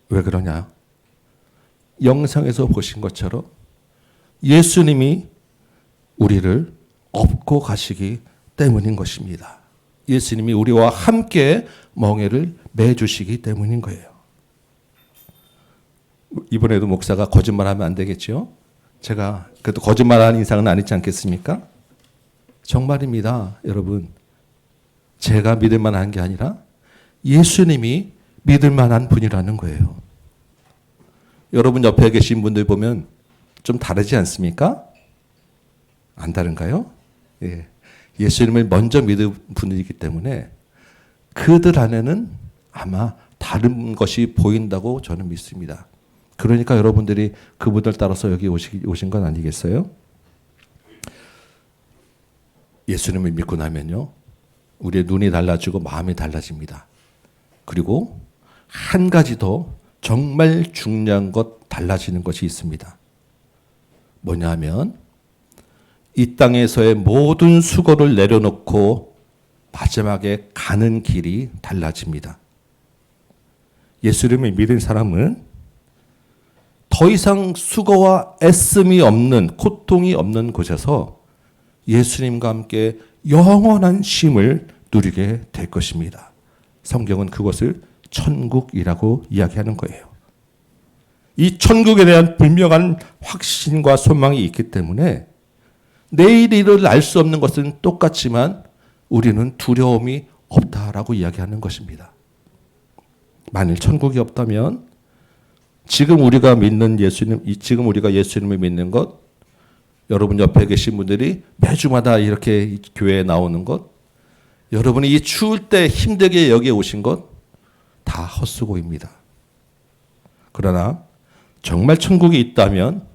왜 그러냐? 영상에서 보신 것처럼 예수님이 우리를 업고 가시기 때문인 것입니다. 예수님이 우리와 함께 멍에를 매주시기 때문인 거예요. 이번에도 목사가 거짓말하면 안 되겠죠? 제가 그래도 거짓말하는 이상은 아니지 않겠습니까? 정말입니다, 여러분. 제가 믿을 만한 게 아니라 예수님이 믿을 만한 분이라는 거예요. 여러분 옆에 계신 분들 보면 좀 다르지 않습니까? 안 다른가요? 예. 예수님을 먼저 믿은 분이기 때문에 그들 안에는 아마 다른 것이 보인다고 저는 믿습니다. 그러니까 여러분들이 그분들 따라서 여기 오신 건 아니겠어요? 예수님을 믿고 나면요, 우리의 눈이 달라지고 마음이 달라집니다. 그리고 한 가지 더 정말 중요한 것 달라지는 것이 있습니다. 뭐냐면 이 땅에서의 모든 수고를 내려놓고 마지막에 가는 길이 달라집니다. 예수님을 믿은 사람은 더 이상 수고와 애씀이 없는, 고통이 없는 곳에서 예수님과 함께 영원한 쉼을 누리게 될 것입니다. 성경은 그것을 천국이라고 이야기하는 거예요. 이 천국에 대한 분명한 확신과 소망이 있기 때문에 내일 일을 알 수 없는 것은 똑같지만 우리는 두려움이 없다라고 이야기하는 것입니다. 만일 천국이 없다면 지금 우리가 믿는 예수님, 지금 우리가 예수님을 믿는 것, 여러분 옆에 계신 분들이 매주마다 이렇게 교회에 나오는 것, 여러분이 이 추울 때 힘들게 여기에 오신 것 다 헛수고입니다. 그러나 정말 천국이 있다면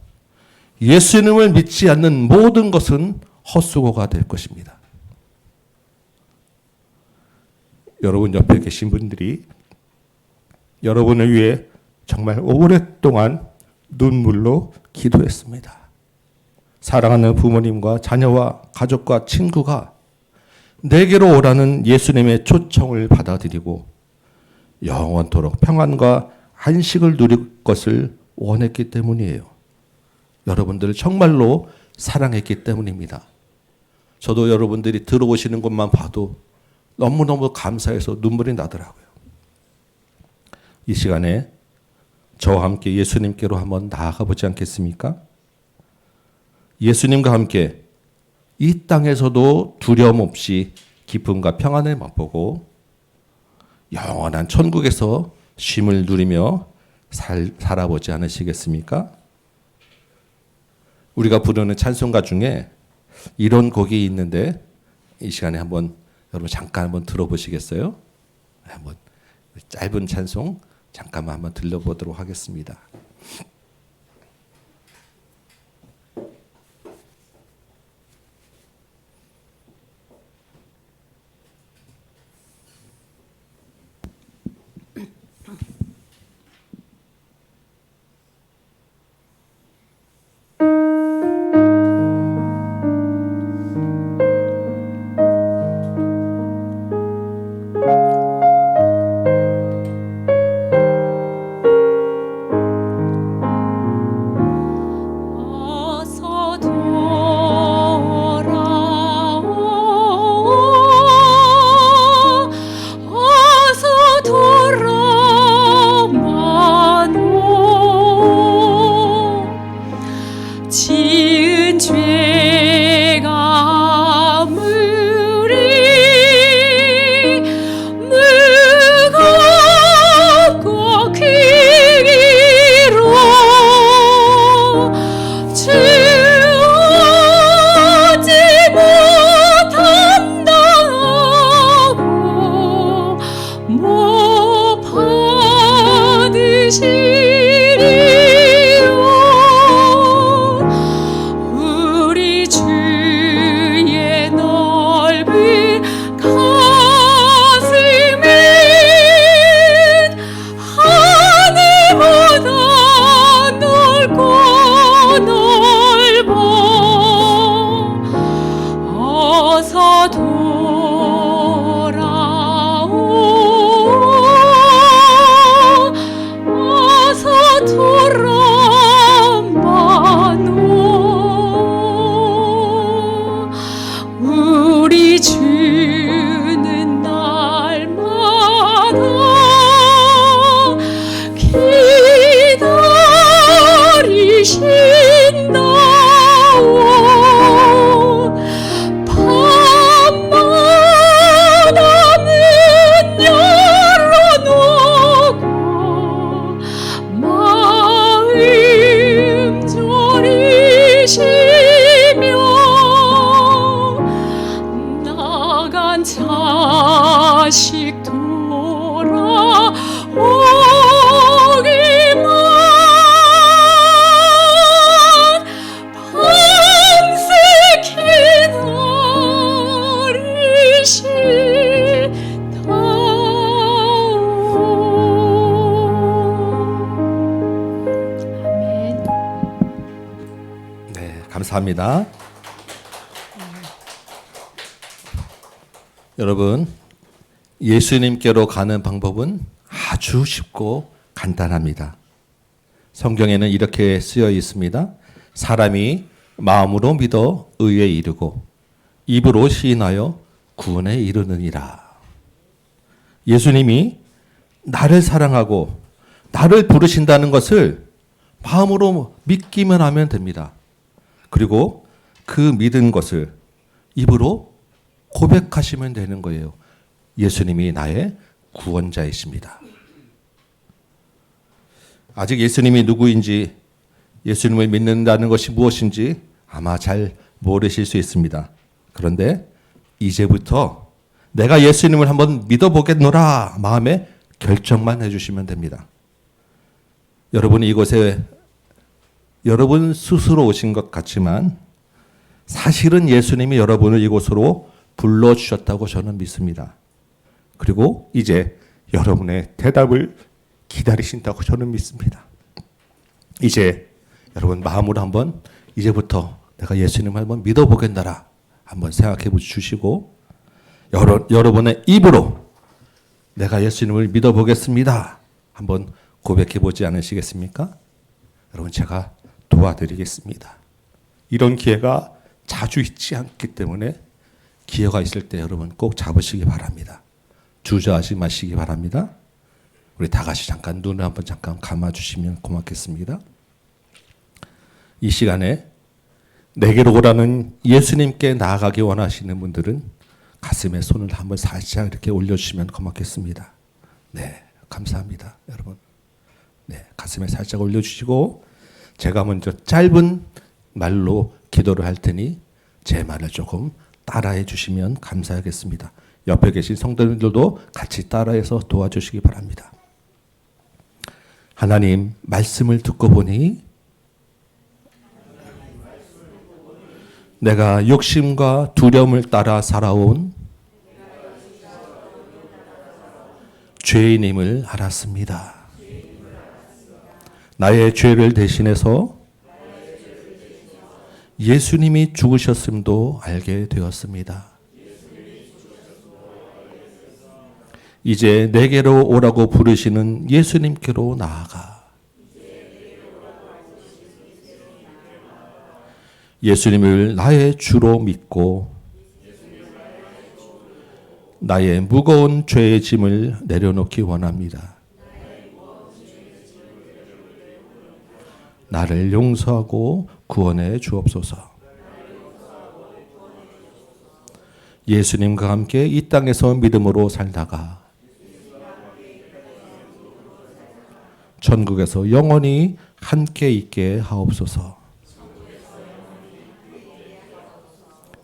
예수님을 믿지 않는 모든 것은 헛수고가 될 것입니다. 여러분 옆에 계신 분들이 여러분을 위해 정말 오랫동안 눈물로 기도했습니다. 사랑하는 부모님과 자녀와 가족과 친구가 내게로 오라는 예수님의 초청을 받아들이고 영원토록 평안과 안식을 누릴 것을 원했기 때문이에요. 여러분들을 정말로 사랑했기 때문입니다. 저도 여러분들이 들어오시는 것만 봐도 너무너무 감사해서 눈물이 나더라고요. 이 시간에 저와 함께 예수님께로 한번 나아가 보지 않겠습니까? 예수님과 함께 이 땅에서도 두려움 없이 기쁨과 평안을 맛보고 영원한 천국에서 쉼을 누리며 살아보지 않으시겠습니까? 우리가 부르는 찬송가 중에 이런 곡이 있는데 이 시간에 한번 여러분 잠깐 한번 들어보시겠어요? 한번 짧은 찬송 잠깐만 한번 들려보도록 하겠습니다. 어서 감사합니다. 여러분, 예수님께로 가는 방법은 아주 쉽고 간단합니다. 성경에는 이렇게 쓰여 있습니다. 사람이 마음으로 믿어 의에 이르고 입으로 시인하여 구원에 이르느니라. 예수님이 나를 사랑하고 나를 부르신다는 것을 마음으로 믿기만 하면 됩니다. 그리고 그 믿은 것을 입으로 고백하시면 되는 거예요. 예수님이 나의 구원자이십니다. 아직 예수님이 누구인지, 예수님을 믿는다는 것이 무엇인지 아마 잘 모르실 수 있습니다. 그런데 이제부터 내가 예수님을 한번 믿어보겠노라 마음에 결정만 해주시면 됩니다. 여러분이 이곳에 여러분 스스로 오신 것 같지만 사실은 예수님이 여러분을 이곳으로 불러주셨다고 저는 믿습니다. 그리고 이제 여러분의 대답을 기다리신다고 저는 믿습니다. 이제 여러분 마음으로 한번 이제부터 내가 예수님을 한번 믿어보겠노라 한번 생각해 주시고 여러분의 입으로 내가 예수님을 믿어보겠습니다 한번 고백해 보지 않으시겠습니까? 여러분 제가 도와드리겠습니다. 이런 기회가 자주 있지 않기 때문에 기회가 있을 때 여러분 꼭 잡으시기 바랍니다. 주저하지 마시기 바랍니다. 우리 다 같이 잠깐 눈을 한번 잠깐 감아주시면 고맙겠습니다. 이 시간에 내게로 오라는 예수님께 나아가기 원하시는 분들은 가슴에 손을 한번 살짝 이렇게 올려주시면 고맙겠습니다. 네, 감사합니다, 여러분. 네, 가슴에 살짝 올려주시고 제가 먼저 짧은 말로 기도를 할 테니 제 말을 조금 따라해 주시면 감사하겠습니다. 옆에 계신 성도님들도 같이 따라해서 도와주시기 바랍니다. 하나님, 말씀을 듣고 보니 내가 욕심과 두려움을 따라 살아온 죄인임을 알았습니다. 나의 죄를 대신해서 예수님이 죽으셨음도 알게 되었습니다. 이제 내게로 오라고 부르시는 예수님께로 나아가 예수님을 나의 주로 믿고 나의 무거운 죄의 짐을 내려놓기 원합니다. 나를 용서하고 구원해 주옵소서. 예수님과 함께 이 땅에서 믿음으로 살다가 천국에서 영원히 함께 있게 하옵소서.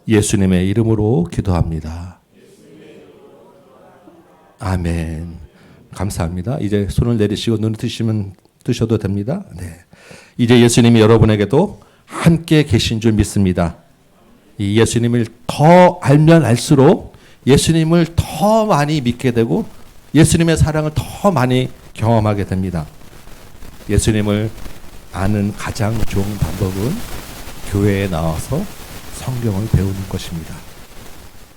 예수님의 이름으로 기도합니다. 아멘. 감사합니다. 이제 손을 내리시고 눈을 뜨셔도 됩니다. 네. 이제 예수님이 여러분에게도 함께 계신 줄 믿습니다. 이 예수님을 더 알면 알수록 예수님을 더 많이 믿게 되고 예수님의 사랑을 더 많이 경험하게 됩니다. 예수님을 아는 가장 좋은 방법은 교회에 나와서 성경을 배우는 것입니다.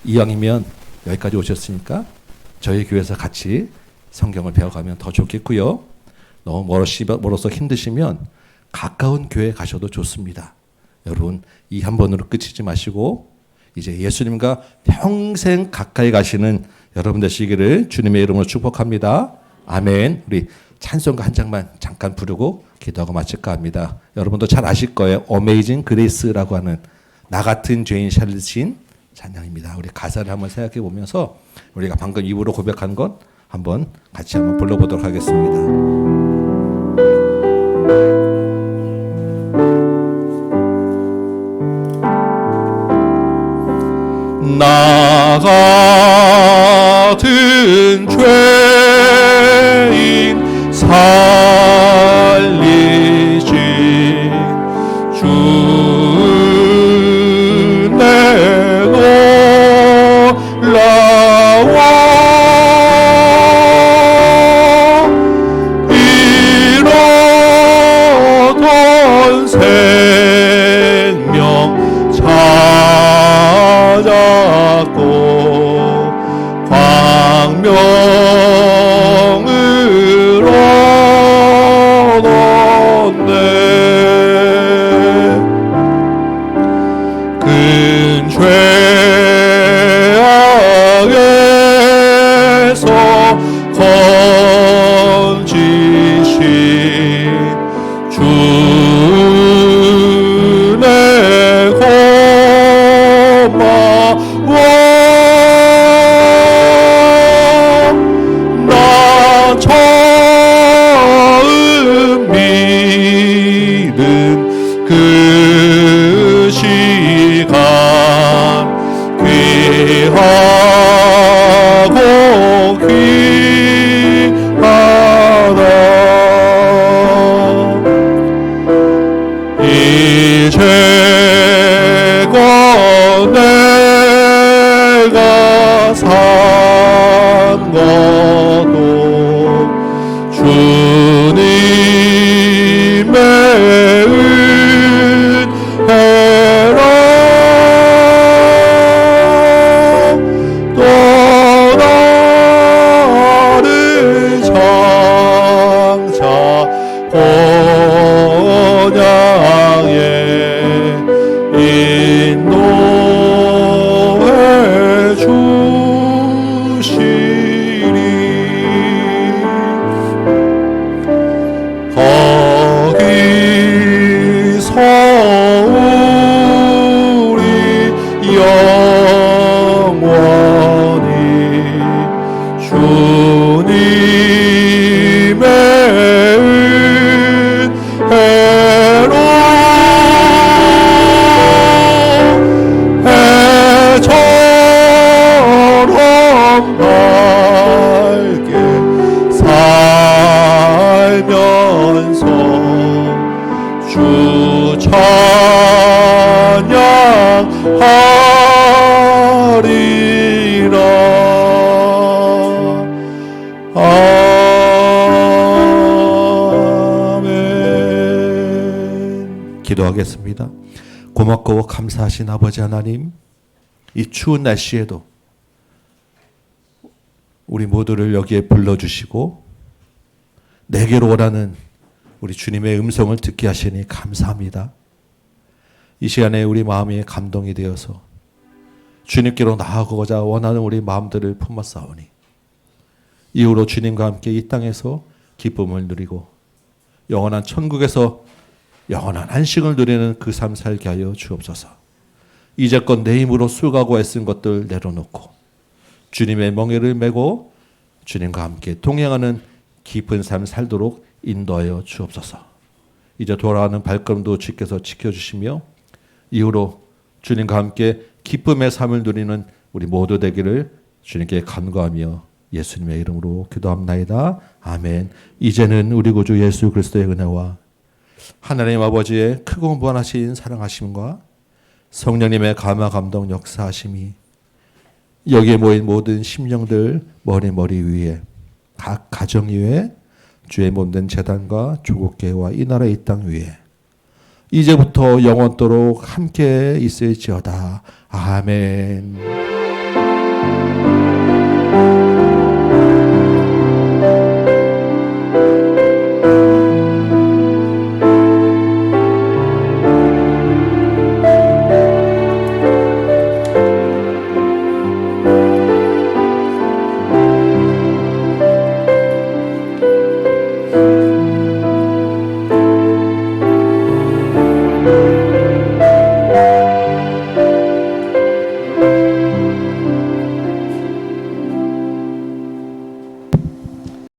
이왕이면 여기까지 오셨으니까 저희 교회에서 같이 성경을 배워가면 더 좋겠고요. 너무 멀어서 힘드시면 가까운 교회 가셔도 좋습니다. 여러분 이 한 번으로 끝이지 마시고 이제 예수님과 평생 가까이 가시는 여러분 되시기를 주님의 이름으로 축복합니다. 아멘. 우리 찬송가 한 장만 잠깐 부르고 기도하고 마칠까 합니다. 여러분도 잘 아실 거예요. 어메이징 그레이스라고 하는 나 같은 죄인 살리신 찬양입니다. 우리 가사를 한번 생각해 보면서 우리가 방금 입으로 고백한 것 한번 같이 한번 불러보도록 하겠습니다. 나 같은 죄인 살리신 주 내게 올라와 잃었던 생명 거기서 우리 영원히 주님의 은혜로 해처럼 밝게 살면서 주 찬양하리라. 아멘. 기도하겠습니다. 고맙고 감사하신 아버지 하나님, 이 추운 날씨에도 우리 모두를 여기에 불러주시고 내게로 오라는 우리 주님의 음성을 듣게 하시니 감사합니다. 이 시간에 우리 마음이 감동이 되어서 주님께로 나아가고자 원하는 우리 마음들을 품었사오니 이후로 주님과 함께 이 땅에서 기쁨을 누리고 영원한 천국에서 영원한 안식을 누리는 그 삶 살게 하여 주옵소서. 이제껏 내 힘으로 수고하고 애쓴 것들 내려놓고 주님의 멍에를 메고 주님과 함께 동행하는 깊은 삶 살도록 인도하여 주옵소서. 이제 돌아가는 발걸음도 주께서 지켜주시며 이후로 주님과 함께 기쁨의 삶을 누리는 우리 모두 되기를 주님께 간구하며 예수님의 이름으로 기도합나이다. 아멘. 이제는 우리 구주 예수 그리스도의 은혜와 하나님 아버지의 크고 무한하신 사랑하심과 성령님의 감화 감동 역사하심이 여기에 모인 모든 심령들 머리 위에 각 가정 위에 주의 몸된 제단과 조국교회와 이 나라 이 땅 위에 이제부터 영원토록 함께 있을지어다. 아멘.